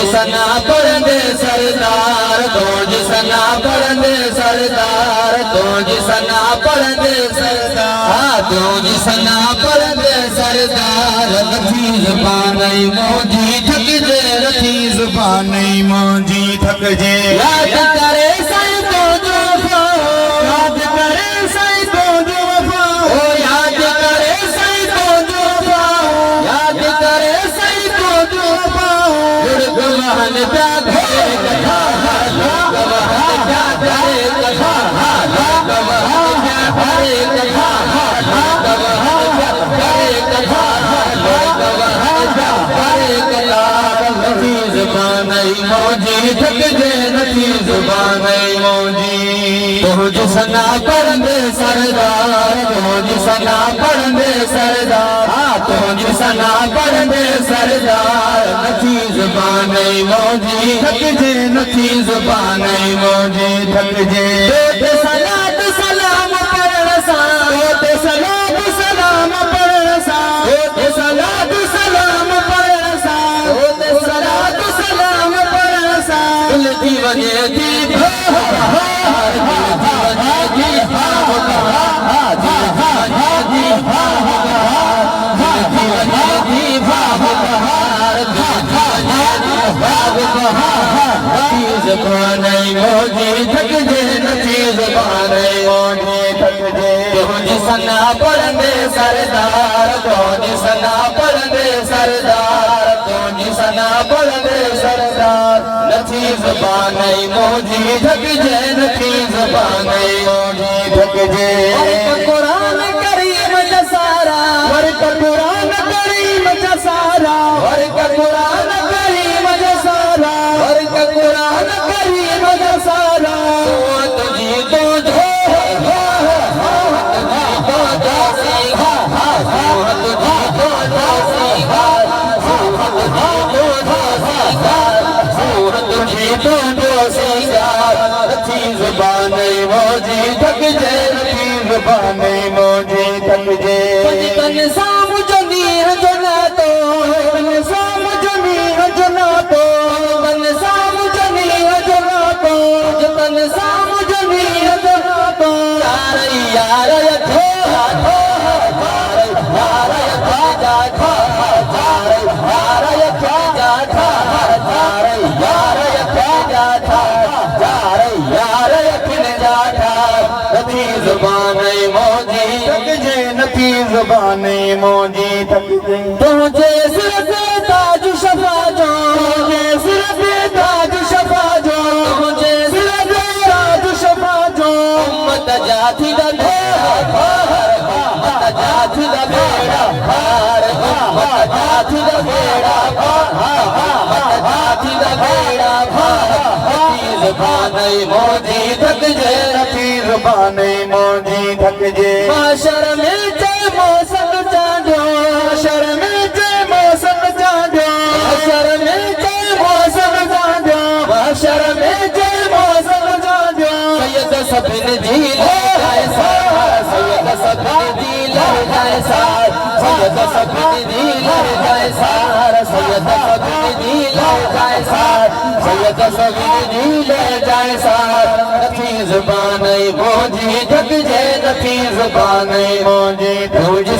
सना पढ़ंदे सरदार तुंहिंजी सना पढ़ंदे सरदार तुंहिंजी सना पढ़ंदे सरदार तुंहिंजी सना पढ़ंदे सरदार नथी ज़ुबान मुंहिंजी थकजे नथी ज़ुबान मुंहिंजी थकजे याद करे साईं तुंहिंजो वफ़ा याद करे साईं तुंहिंजो वफ़ा ओ याद करे साईं तुंहिंजो वफ़ा याद करे साईं तुंहिंजो वफ़ा गवाहन प्या करे कथा गवाहन प्या करे कथा गवाहन प्या करे कथा गवाहन प्या करे कथा गवाहन प्या करे कथा नथी ज़ुबान मुंहिंजी थकजे नथी ज़ुबान मुंहिंजी तुंहिंजी सना पढ़ंदे सरदार तुंहिंजी सना पढ़ंदे सरदार तुंहिंजी सना पढ़ंदे सरदार नथी ज़ुबान मुंहिंजी थकजे नथी ज़ुबान मुंहिंजी थकजे तोते सलात सलाम पढ़ण सां तोते सलात सलाम पढ़ण सां तोते सलात सलाम पढ़ण सां तोते सलात सलाम पढ़ण सां दिल थी वञे थी बहार दिल थी वञे थी बहार दिल थी वञे थी बहार दिल थी वञे थी बहार नथी ज़ुबान मुंहिंजी थकजे नथी ज़ुबान मुंहिंजी थकजे तुंहिंजी सना पढ़ंदे सरदार तुंहिंजी सना पढ़ंदे सरदार तुंहिंजी सना पढ़ंदे सरदार नथी ज़ुबान मुंहिंजी थकजे नथी ज़ुबान मुंहिंजी थकजे क़ुरान करीम जा सारा वर्क क़ुरान करीम जा सारा वर्क क़ुरान करीम जा सारा वर्क क़ुरान करीम जा सारा तुझी तो धो नथी ज़ुबान मुंहिंजी थकजे नथी ज़ुबान मुंहिंजी थकजे तन सां मुंहिंजो नीर जो नातो तन सां मुंहिंजो नीर जो नातो तन सां मुंहिंजो नीर जो नातो तन सां मुंहिंजो नीर जो नातो यार यार यथो यार यथो जाठा यार यथो जाठा यार यथो जाठा यार यथिन जाठा नथी ज़ुबान मुंहिंजी थकजे नथी ज़ुबान मुंहिंजी थकजे तुंहिंजे सिर ते ताज शफ़ा जो तुंहिंजे सिर ते ताज शफ़ा जो तुंहिंजे सिर ते ताज शफ़ा जो उम्मत जा थी बेड़ा पार उम्मत जा थी बेड़ा पार उम्मत जा थी बेड़ा पार उम्मत जा थी बेड़ा पार नथी ज़ुबान मुंहिंजी थकजे नथी ज़ुबान मुंहिंजी थकजे माशर में जय मौसम चांडियो माशर में जय मौसम चांडियो माशर में जय मौसम चांडियो माशर में जय मौसम चांडियो सैयद सभिन जी लहराए सार सैयद सभिन जी लहराए सार सैयद सभिन जी लहराए सार सैयद सभिन जी लहराए सार सैयद सभिन जी लहराए सार नथी ज़ुबान मुंहिंजी थकजे नथी ज़ुबान मुंहिंजी थकजे